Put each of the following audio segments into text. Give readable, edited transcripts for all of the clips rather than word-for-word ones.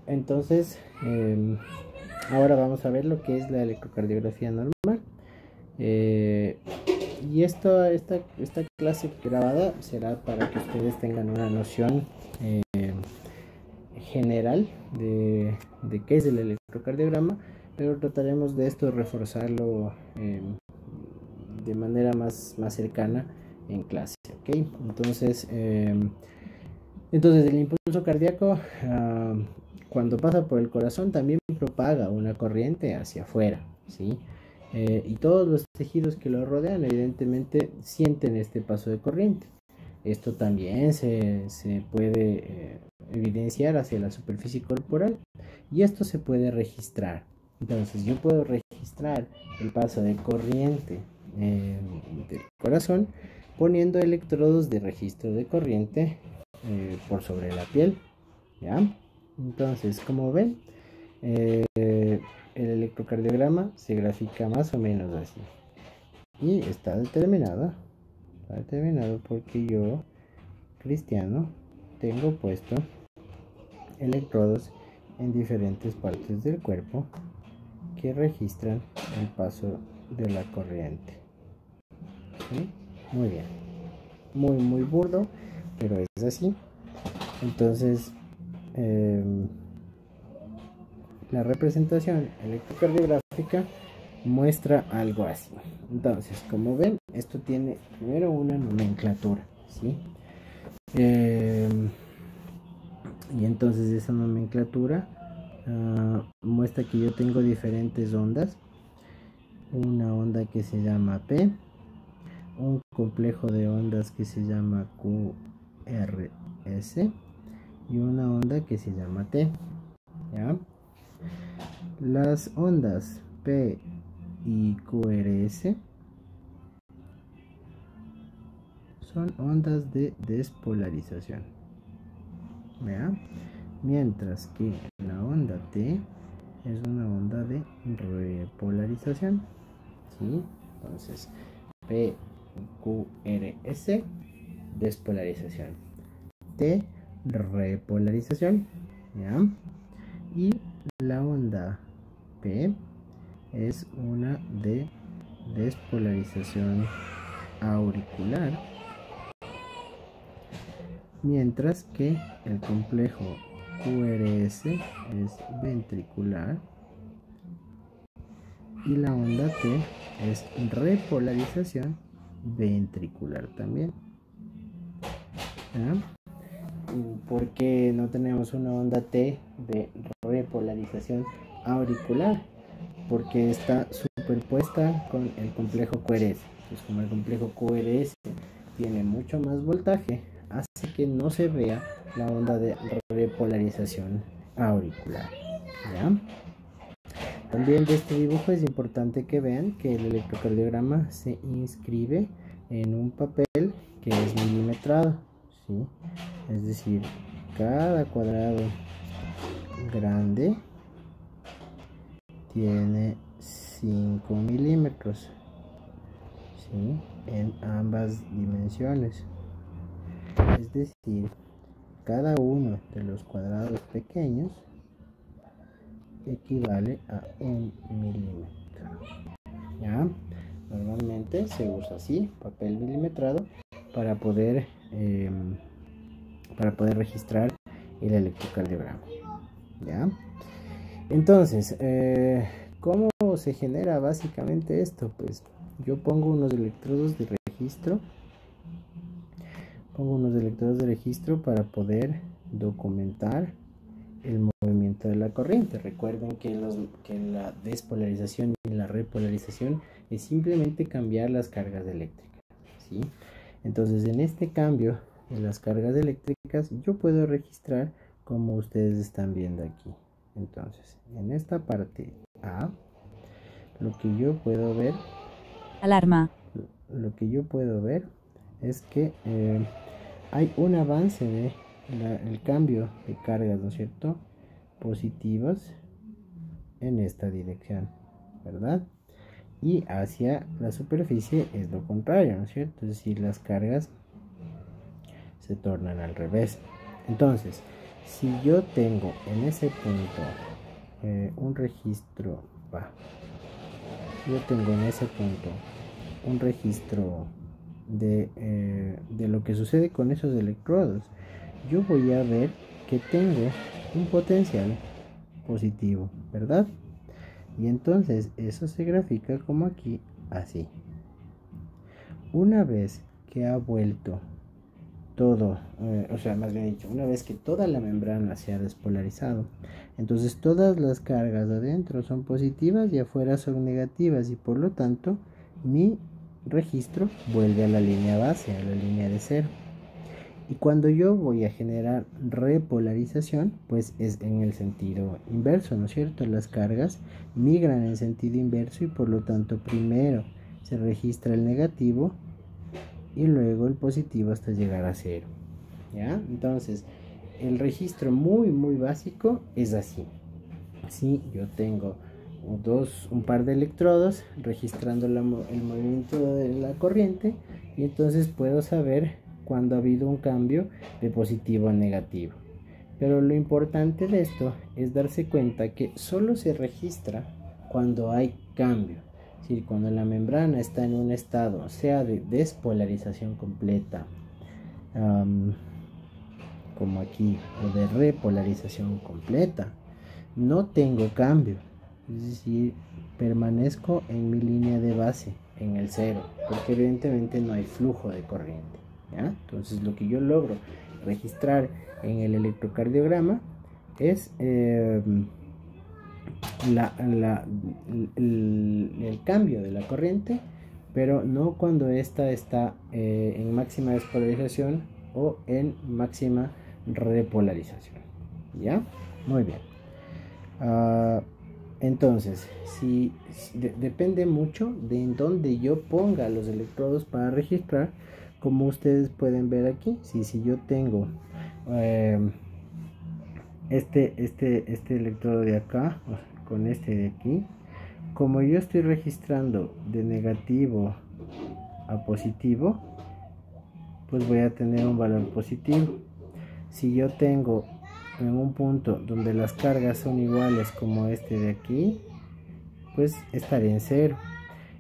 entonces ahora vamos a ver lo que es la electrocardiografía normal. Y esta clase grabada será para que ustedes tengan una noción general de qué es el electrocardiograma, pero trataremos de esto reforzarlo de manera más cercana en clase, ¿ok? Entonces el impulso cardíaco cuando pasa por el corazón también propaga una corriente hacia afuera, ¿sí? Y todos los tejidos que lo rodean evidentemente sienten este paso de corriente. Esto también se puede evidenciar hacia la superficie corporal y esto se puede registrar. Entonces yo puedo registrar el paso de corriente del corazón poniendo electrodos de registro de corriente por sobre la piel, ¿ya? Entonces, como ven, el electrocardiograma se grafica más o menos así y está determinado porque yo, Cristiano, tengo puesto electrodos en diferentes partes del cuerpo que registran el paso de la corriente. ¿Sí? Muy bien, muy burdo, pero es así. Entonces la representación electrocardiográfica muestra algo así. Entonces, como ven, esto tiene primero una nomenclatura, ¿sí? Y entonces esa nomenclatura muestra que yo tengo diferentes ondas. Una onda que se llama P, un complejo de ondas que se llama QRS y una onda que se llama T, ¿ya? Las ondas P y QRS son ondas de despolarización, ¿ya? Mientras que la onda T es una onda de repolarización, ¿sí? Entonces P, QRS, despolarización, T, repolarización, ¿ya? Y la onda P es una de despolarización auricular, mientras que el complejo QRS es ventricular y la onda T es repolarización ventricular también. ¿Ya? ¿Por qué no tenemos una onda T de repolarización auricular? Porque está superpuesta con el complejo QRS. Pues como el complejo QRS tiene mucho más voltaje, hace que no se vea la onda de repolarización auricular, ¿ya? También de este dibujo es importante que vean que el electrocardiograma se inscribe en un papel que es milimetrado, ¿sí? Es decir, cada cuadrado grande tiene 5 milímetros, ¿sí? En ambas dimensiones. Es decir, cada uno de los cuadrados pequeños equivale a 1 milímetro, ¿ya? Normalmente se usa así, papel milimetrado, para poder registrar el electrocardiograma, ¿ya? Entonces, ¿cómo se genera básicamente esto? Pues yo pongo unos electrodos de registro, para poder documentar el movimiento de la corriente. Recuerden que la despolarización y la repolarización es simplemente cambiar las cargas eléctricas, ¿sí? Entonces, en este cambio de las cargas eléctricas, yo puedo registrar como ustedes están viendo aquí. Entonces, en esta parte A, lo que yo puedo ver... Alarma. Lo que yo puedo ver es que hay un avance de el cambio de cargas, ¿no es cierto?, positivas en esta dirección, ¿verdad? Y hacia la superficie es lo contrario, ¿no es cierto? Es decir, las cargas se tornan al revés. Entonces, Si yo tengo en ese punto un registro, yo tengo en ese punto un registro de lo que sucede con esos electrodos, yo voy a ver que tengo un potencial positivo, ¿verdad? Y entonces eso se grafica como aquí, así. Una vez que ha vuelto todo, o sea, más bien dicho, una vez que toda la membrana se ha despolarizado, entonces todas las cargas adentro son positivas y afuera son negativas, y por lo tanto mi registro vuelve a la línea base, a la línea de cero. Y cuando yo voy a generar repolarización, pues es en el sentido inverso, ¿no es cierto? Las cargas migran en sentido inverso y por lo tanto primero se registra el negativo y luego el positivo hasta llegar a cero, ¿ya? Entonces, el registro muy básico es así. Si yo tengo un par de electrodos registrando el movimiento de la corriente, y entonces puedo saber cuando ha habido un cambio de positivo a negativo. Pero lo importante de esto es darse cuenta que solo se registra cuando hay cambio. Es decir, cuando la membrana está en un estado, sea de despolarización completa, como aquí, o de repolarización completa, no tengo cambio. Es decir, permanezco en mi línea de base, en el cero, porque evidentemente no hay flujo de corriente, ¿ya? Entonces lo que yo logro registrar en el electrocardiograma es el cambio de la corriente, pero no cuando ésta está en máxima despolarización o en máxima repolarización, ¿ya? Muy bien. Entonces, depende mucho de en dónde yo ponga los electrodos para registrar, como ustedes pueden ver aquí. Si yo tengo este electrodo de acá con este de aquí, como yo estoy registrando de negativo a positivo, pues voy a tener un valor positivo. Si yo tengo en un punto donde las cargas son iguales como este de aquí, pues estaré en cero,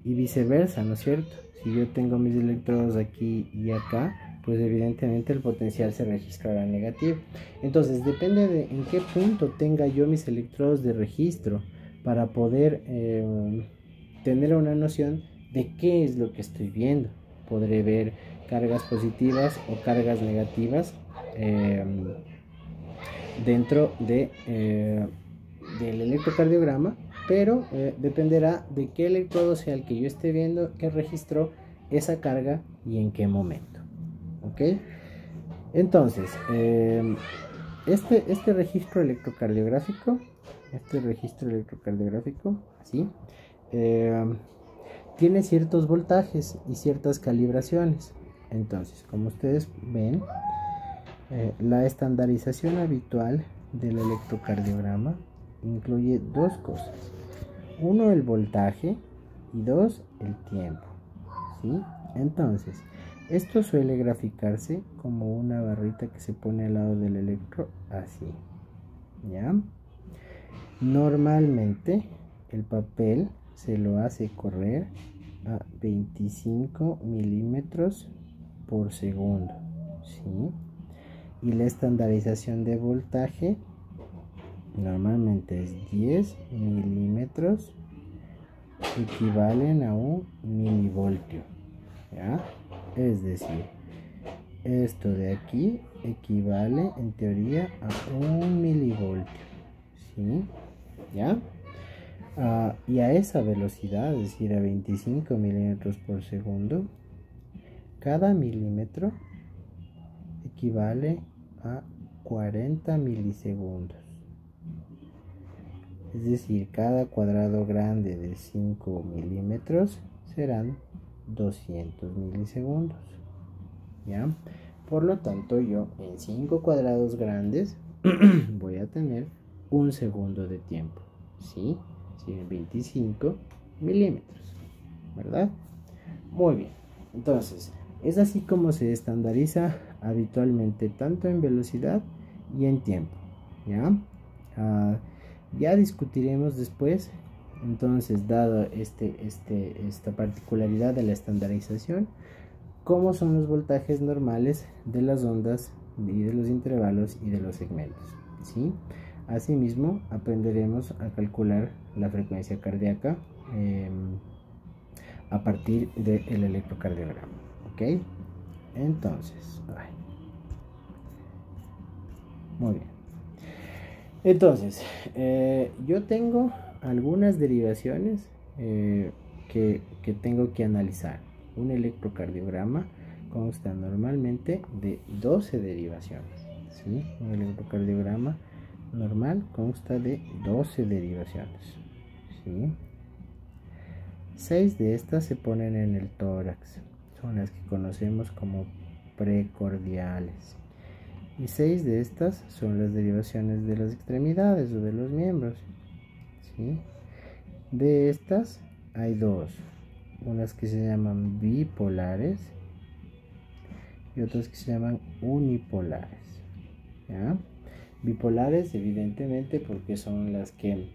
y viceversa, ¿no es cierto? Si yo tengo mis electrodos aquí y acá, pues evidentemente el potencial se registrará negativo. Entonces depende de en qué punto tenga yo mis electrodos de registro para poder tener una noción de qué es lo que estoy viendo. Podré ver cargas positivas o cargas negativas dentro del electrocardiograma, pero dependerá de qué electrodo sea el que yo esté viendo que registró esa carga y en qué momento. ¿Ok? Entonces, este registro electrocardiográfico, así, tiene ciertos voltajes y ciertas calibraciones. Entonces, como ustedes ven, la estandarización habitual del electrocardiograma incluye dos cosas: uno, el voltaje, y dos, el tiempo, ¿sí? Entonces, esto suele graficarse como una barrita que se pone al lado del electro, así, ¿ya? Normalmente el papel se lo hace correr a 25 milímetros por segundo, ¿sí? Y la estandarización de voltaje normalmente es 10 milímetros, equivalen a un milivoltio, ¿ya? Es decir, esto de aquí equivale en teoría a un milivoltio, ¿sí? ¿Ya? Y a esa velocidad, es decir, a 25 milímetros por segundo, cada milímetro equivale a 40 milisegundos. Es decir, cada cuadrado grande de 5 milímetros serán 200 milisegundos, ¿ya? Por lo tanto, yo en 5 cuadrados grandes voy a tener un segundo de tiempo, ¿sí? Sí, 25 milímetros, ¿verdad? Muy bien. Entonces, es así como se estandariza habitualmente, tanto en velocidad y en tiempo, ¿ya? Ya discutiremos después, entonces, dado esta particularidad de la estandarización, cómo son los voltajes normales de las ondas y de los intervalos y de los segmentos, ¿sí? Asimismo, aprenderemos a calcular la frecuencia cardíaca a partir del electrocardiograma, ¿ok? Entonces, muy bien. Entonces, yo tengo algunas derivaciones que tengo que analizar. Un electrocardiograma consta normalmente de 12 derivaciones, ¿sí? Un electrocardiograma normal consta de 12 derivaciones, ¿sí? 6 de estas se ponen en el tórax, son las que conocemos como precordiales. Y 6 de estas son las derivaciones de las extremidades o de los miembros, ¿sí? De estas hay dos, unas que se llaman bipolares y otras que se llaman unipolares, ¿ya? Bipolares evidentemente porque son las que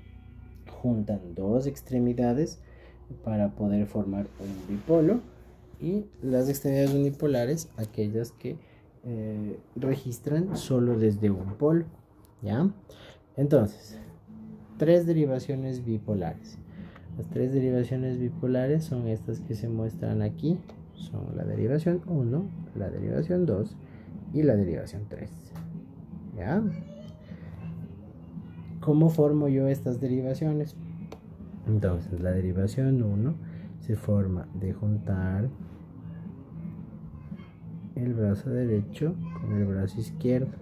juntan dos extremidades para poder formar un dipolo, y las extremidades unipolares aquellas que registran solo desde un polo, ¿ya? Entonces, 3 derivaciones bipolares. Las 3 derivaciones bipolares son estas que se muestran aquí, son la derivación 1, la derivación 2 y la derivación 3, ¿ya? ¿Cómo formo yo estas derivaciones? Entonces, la derivación 1 se forma de juntar el brazo derecho con el brazo izquierdo,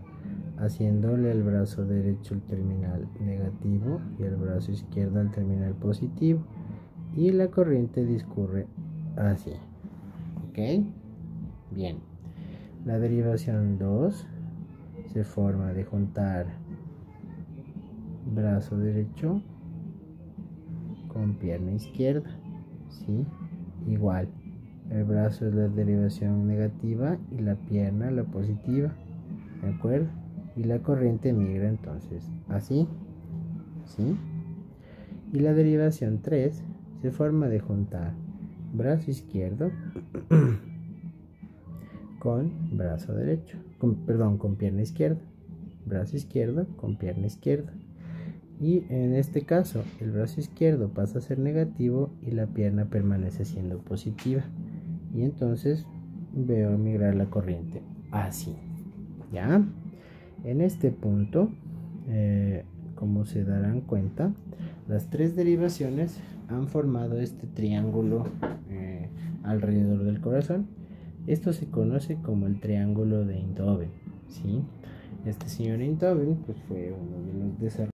haciéndole el brazo derecho el terminal negativo y el brazo izquierdo el terminal positivo, y la corriente discurre así, ¿ok? Bien, la derivación 2 se forma de juntar brazo derecho con pierna izquierda, ¿sí? Igual, el brazo es la derivación negativa y la pierna la positiva, ¿de acuerdo? Y la corriente migra entonces así, ¿sí? Y la derivación 3 se forma de juntar brazo izquierdo con brazo derecho, con pierna izquierda, brazo izquierdo con pierna izquierda. Y en este caso el brazo izquierdo pasa a ser negativo y la pierna permanece siendo positiva, y entonces veo migrar la corriente así, ¿ya? En este punto, como se darán cuenta, las 3 derivaciones han formado este triángulo alrededor del corazón. Esto se conoce como el triángulo de Einthoven, ¿sí? Este señor Einthoven pues, fue uno de los desarrolladores